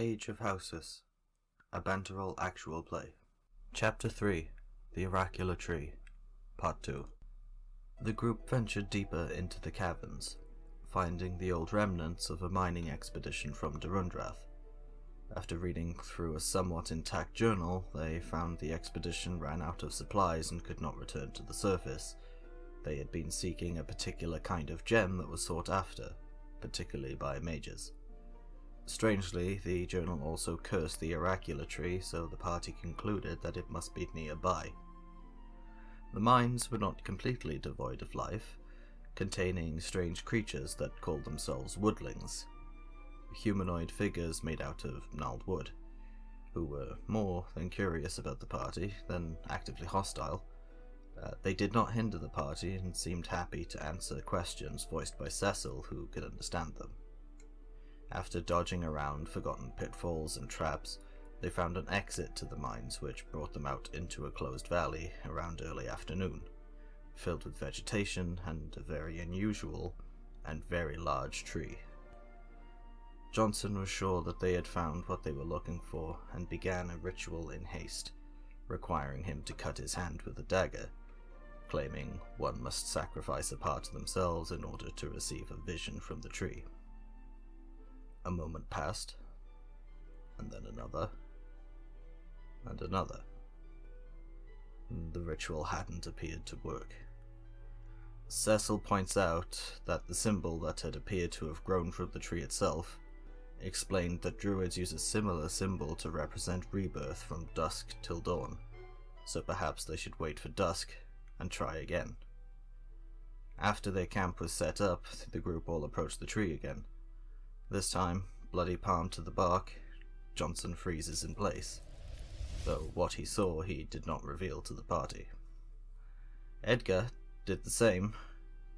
Age of Housos, a banteroll actual play. Chapter 3, The Orracular Tree, Part 2. The group ventured deeper into the caverns, finding the old remnants of a mining expedition from Durundrath. After reading through a somewhat intact journal, they found the expedition ran out of supplies and could not return to the surface. They had been seeking a particular kind of gem that was sought after, particularly by mages. Strangely, the journal also cursed the Orracular Tree, so the party concluded that it must be nearby. The mines were not completely devoid of life, containing strange creatures that called themselves woodlings, humanoid figures made out of gnarled wood, who were more than curious about the party than actively hostile. They did not hinder the party and seemed happy to answer questions voiced by Cecil, who could understand them. After dodging around forgotten pitfalls and traps, they found an exit to the mines which brought them out into a closed valley around early afternoon, filled with vegetation and a very unusual and very large tree. Johnson was sure that they had found what they were looking for and began a ritual in haste, requiring him to cut his hand with a dagger, claiming one must sacrifice a part of themselves in order to receive a vision from the tree. A moment passed, and then another, and another. The ritual hadn't appeared to work. Cecil points out that the symbol that had appeared to have grown from the tree itself explained that druids use a similar symbol to represent rebirth from dusk till dawn, so perhaps they should wait for dusk and try again. After their camp was set up, the group all approached the tree again. This time, bloody palm to the bark, Johnson freezes in place, though what he saw he did not reveal to the party. Edgar did the same,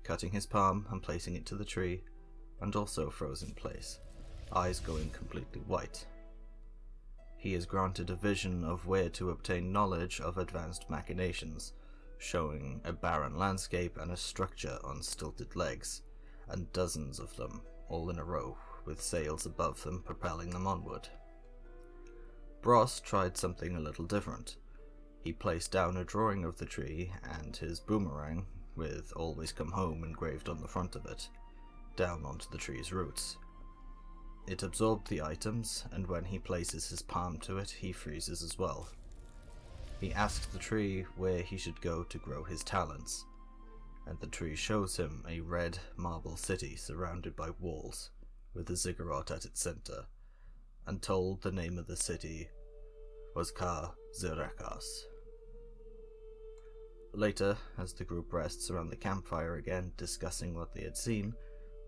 cutting his palm and placing it to the tree, and also froze in place, eyes going completely white. He is granted a vision of where to obtain knowledge of advanced machinations, showing a barren landscape and a structure on stilted legs, and dozens of them, all in a row, with sails above them propelling them onward. Bros tried something a little different. He placed down a drawing of the tree and his boomerang, with "Always Come Home" engraved on the front of it, down onto the tree's roots. It absorbed the items, and when he places his palm to it, he freezes as well. He asks the tree where he should go to grow his talents, and the tree shows him a red marble city surrounded by walls, with a ziggurat at its center, and told the name of the city was Ka-Zirakas. Later, as the group rests around the campfire again, discussing what they had seen,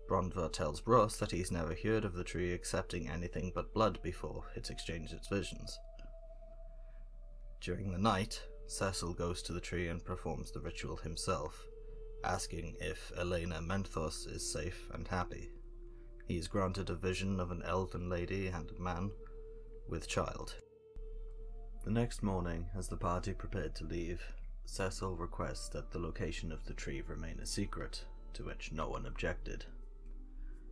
Brondva tells Bros that he's never heard of the tree accepting anything but blood before it exchanged its visions. During the night, Cecil goes to the tree and performs the ritual himself, asking if Elena Menthos is safe and happy. He is granted a vision of an elven lady and a man with child. The next morning, as the party prepared to leave, Cecil requests that the location of the tree remain a secret, to which no one objected.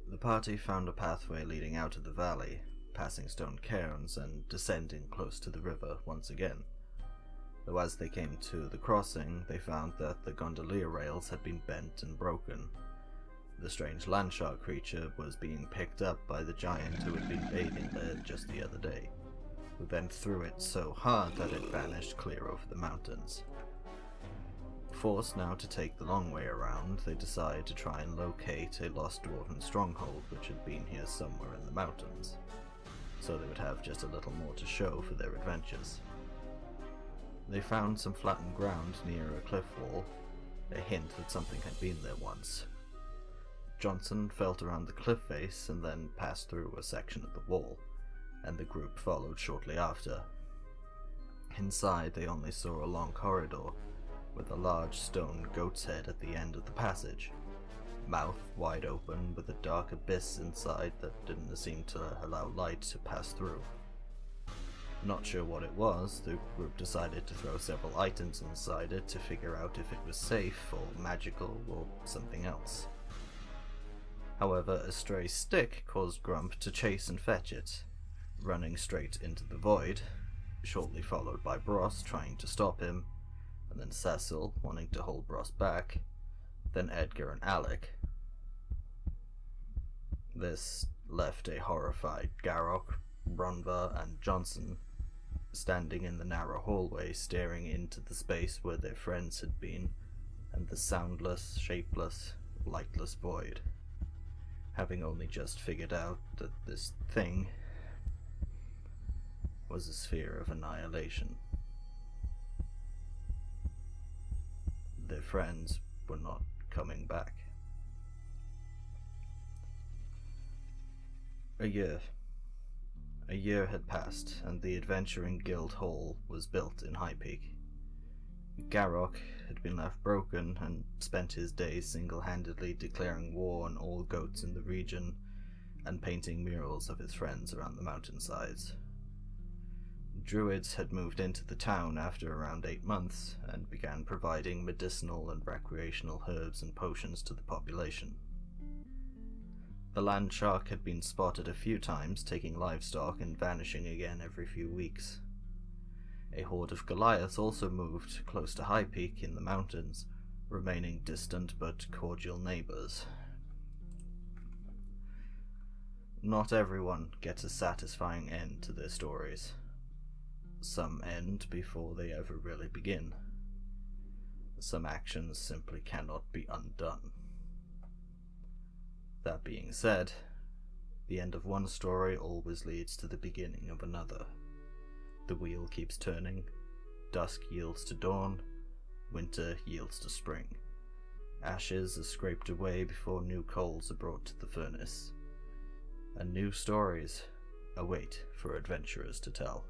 The party found a pathway leading out of the valley, passing stone cairns and descending close to the river once again. Though as they came to the crossing, they found that the gondolier rails had been bent and broken. The strange landshark creature was being picked up by the giant who had been bathing there just the other day, who then threw it so hard that it vanished clear over the mountains. Forced now to take the long way around, they decide to try and locate a lost dwarven stronghold which had been here somewhere in the mountains, so they would have just a little more to show for their adventures. They found some flattened ground near a cliff wall, a hint that something had been there once. Johnson felt around the cliff face and then passed through a section of the wall, and the group followed shortly after. Inside they only saw a long corridor, with a large stone goat's head at the end of the passage, mouth wide open with a dark abyss inside that didn't seem to allow light to pass through. Not sure what it was, the group decided to throw several items inside it to figure out if it was safe or magical or something else. However, a stray stick caused Grump to chase and fetch it, running straight into the void, shortly followed by Bros trying to stop him, and then Cecil wanting to hold Bros back, then Edgar and Alec. This left a horrified Garrock, Ronva, and Johnson standing in the narrow hallway staring into the space where their friends had been, and the soundless, shapeless, lightless void, having only just figured out that this thing was a sphere of annihilation. Their friends were not coming back. A year had passed, and the Adventuring Guild Hall was built in High Peak. Garrock had been left broken and spent his days single-handedly declaring war on all goats in the region and painting murals of his friends around the mountainsides. Druids had moved into the town after around 8 months and began providing medicinal and recreational herbs and potions to the population. The land shark had been spotted a few times, taking livestock and vanishing again every few weeks. A horde of Goliaths also moved close to High Peak in the mountains, remaining distant but cordial neighbors. Not everyone gets a satisfying end to their stories. Some end before they ever really begin. Some actions simply cannot be undone. That being said, the end of one story always leads to the beginning of another. The wheel keeps turning, dusk yields to dawn, winter yields to spring. Ashes are scraped away before new coals are brought to the furnace, and new stories await for adventurers to tell.